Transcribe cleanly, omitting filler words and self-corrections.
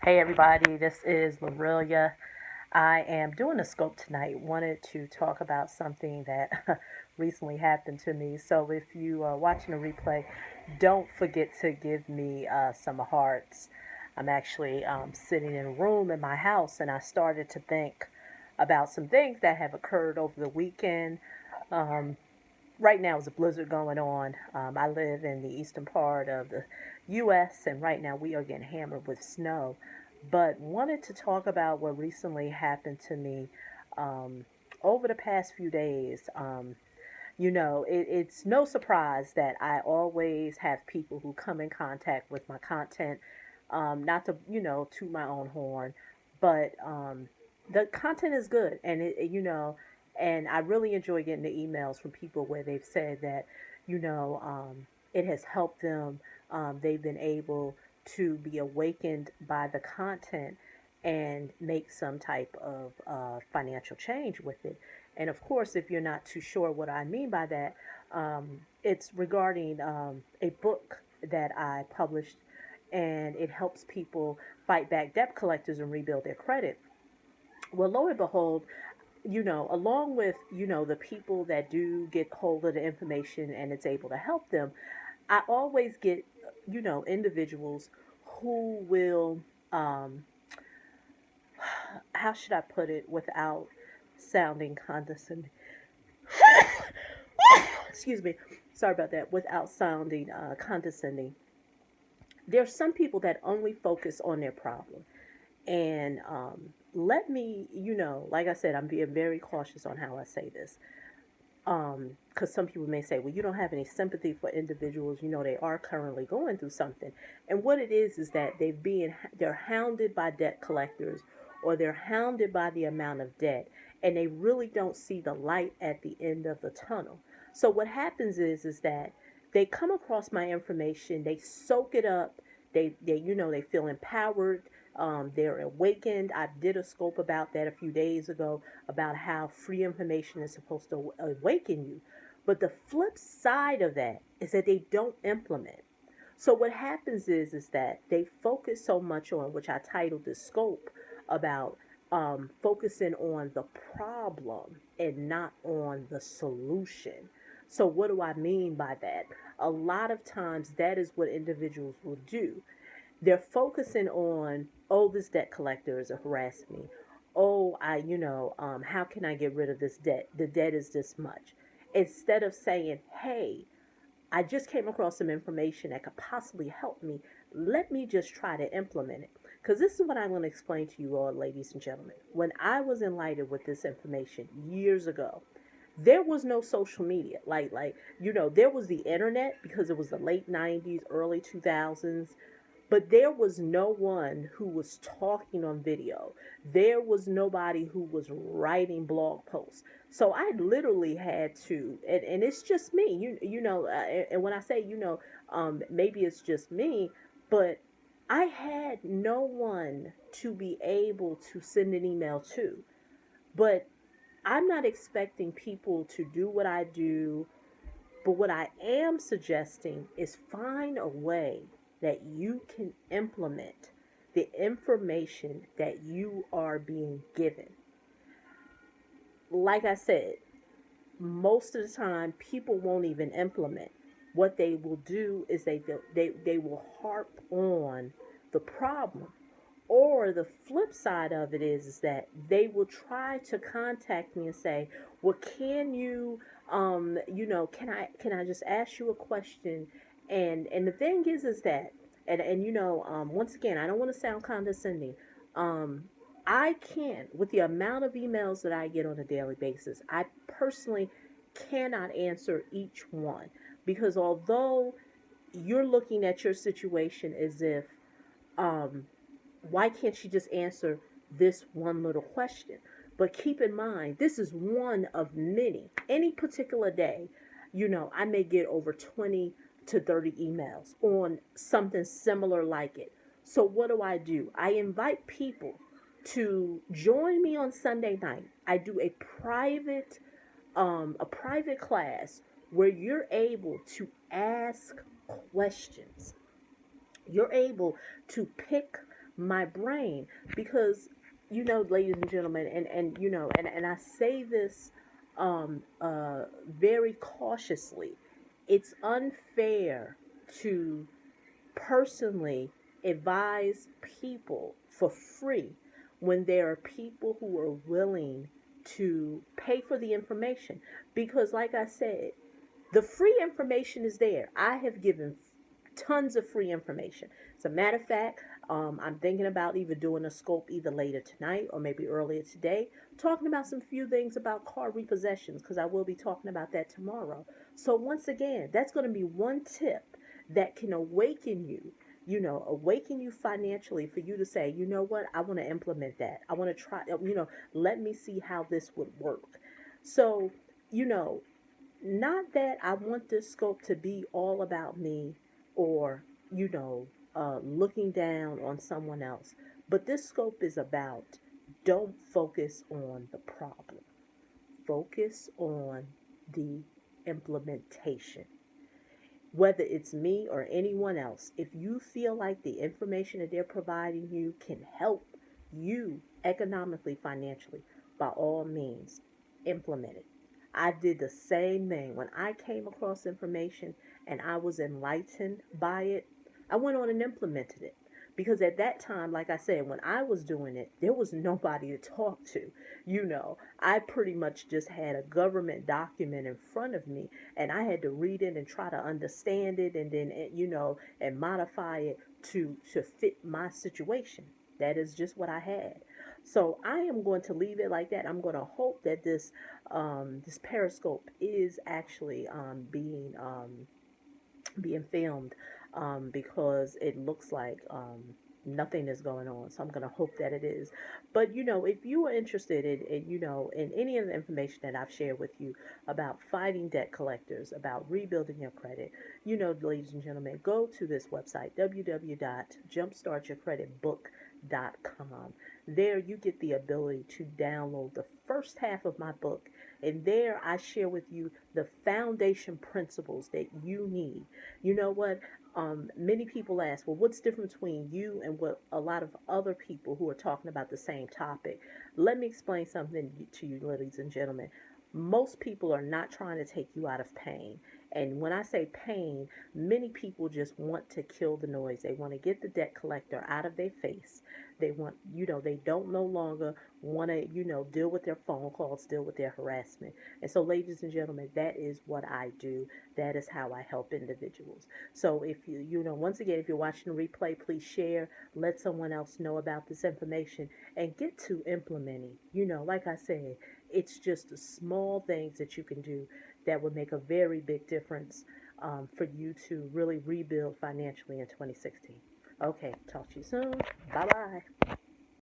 Hey everybody, this is Lorelia. I am doing a scope tonight. Wanted to talk about something that recently happened to me. So if you are watching a replay, don't forget to give me some hearts. I'm actually sitting in a room in my house and I started to think about some things that have occurred over the weekend. Um, right now is a blizzard going on. I live in the eastern part of the U.S. and right now we are getting hammered with snow. But wanted to talk about what recently happened to me um, over the past few days. It's no surprise that I always have people who come in contact with my content. Not to toot my own horn, but the content is good, and and I really enjoy getting the emails from people where they've said that you know it has helped them. They've been able to be awakened by the content and make some type of financial change with it. And of course, if you're not too sure what I mean by that, it's regarding a book that I published, and it helps people fight back debt collectors and rebuild their credit. Well, lo and behold, along with, the people that do get hold of the information and it's able to help them, I always get, individuals who will, um, how should I put it without sounding condescending? Excuse me. Sorry about that. Without sounding condescending. There's some people that only focus on their problem. And let me, like I said, I'm being very cautious on how I say this. Because some people may say, well, you don't have any sympathy for individuals, they are currently going through something. And what it is that they're hounded by debt collectors, or they're hounded by the amount of debt, and they really don't see the light at the end of the tunnel. So what happens is that they come across my information, they soak it up, they feel empowered, they're awakened. I did a scope about that a few days ago, about how free information is supposed to awaken you. But the flip side of that is that they don't implement. So what happens is that they focus so much on, which I titled the scope, about focusing on the problem and not on the solution. So what do I mean by that? A lot of times that is what individuals will do. They're focusing on, oh, this debt collector is harassing me. Oh, how can I get rid of this debt? The debt is this much. Instead of saying, hey, I just came across some information that could possibly help me. Let me just try to implement it. Because this is what I'm going to explain to you all, ladies and gentlemen. When I was enlightened with this information years ago, there was no social media. There was the internet because it was the late 90s, early 2000s, but there was no one who was talking on video. There was nobody who was writing blog posts. So I literally had to, and it's just me, and when I say, maybe it's just me, but I had no one to be able to send an email to. But I'm not expecting people to do what I do, but what I am suggesting is find a way that you can implement the information that you are being given. Like I said, most of the time people won't even implement. What they will do is they will harp on the problem. Or the flip side of it is that they will try to contact me and say, "Well, can you, can I just ask you a question?" And the thing is that, and once again, I don't want to sound condescending. Um, I can't, with the amount of emails that I get on a daily basis, I personally cannot answer each one, because although you're looking at your situation as if, um, why can't she just answer this one little question? But keep in mind, this is one of many. Any particular day, I may get over 20 to 30 emails on something similar like it. So what do? I invite people to join me on Sunday night. I do a private class where you're able to ask questions. You're able to pick my brain, because ladies and gentlemen, and I say this very cautiously. It's unfair to personally advise people for free when there are people who are willing to pay for the information, because like I said, the free information is there. I have given tons of free information. As a matter of fact, I'm thinking about either doing a scope either later tonight or maybe earlier today, talking about some few things about car repossessions, because I will be talking about that tomorrow. So once again, that's going to be one tip that can awaken you, awaken you financially, for you to say, you know what, I want to implement that. I want to try, let me see how this would work. So, you know, not that I want this scope to be all about me, or, looking down on someone else, but this scope is about, don't focus on the problem, focus on the implementation. Whether it's me or anyone else, if you feel like the information that they're providing you can help you economically, financially, by all means, implement it. I did the same thing. When I came across information and I was enlightened by it, I went on and implemented it. Because at that time, like I said, when I was doing it, there was nobody to talk to. I pretty much just had a government document in front of me, and I had to read it and try to understand it, and then, and modify it to fit my situation. That is just what I had. So I am going to leave it like that. I'm going to hope that this Periscope is actually being filmed, because it looks like nothing is going on. So I'm going to hope that it is. But if you are interested in any of the information that I've shared with you about fighting debt collectors, about rebuilding your credit, ladies and gentlemen, go to this website, www.jumpstartyourcreditbook.com. There you get the ability to download the first half of my book, and there I share with you the foundation principles that you need. You know what? Many people ask, well, what's different between you and what a lot of other people who are talking about the same topic? Let me explain something to you, ladies and gentlemen. Most people are not trying to take you out of pain. And when I say pain, many people just want to kill the noise. They want to get the debt collector out of their face. They want, they don't no longer want to, deal with their phone calls, deal with their harassment. And so, ladies and gentlemen, that is what I do. That is how I help individuals. So if once again, if you're watching the replay, please share, let someone else know about this information, and get to implementing. Like I said, it's just the small things that you can do that would make a very big difference, for you to really rebuild financially in 2016. Okay, talk to you soon. Bye bye.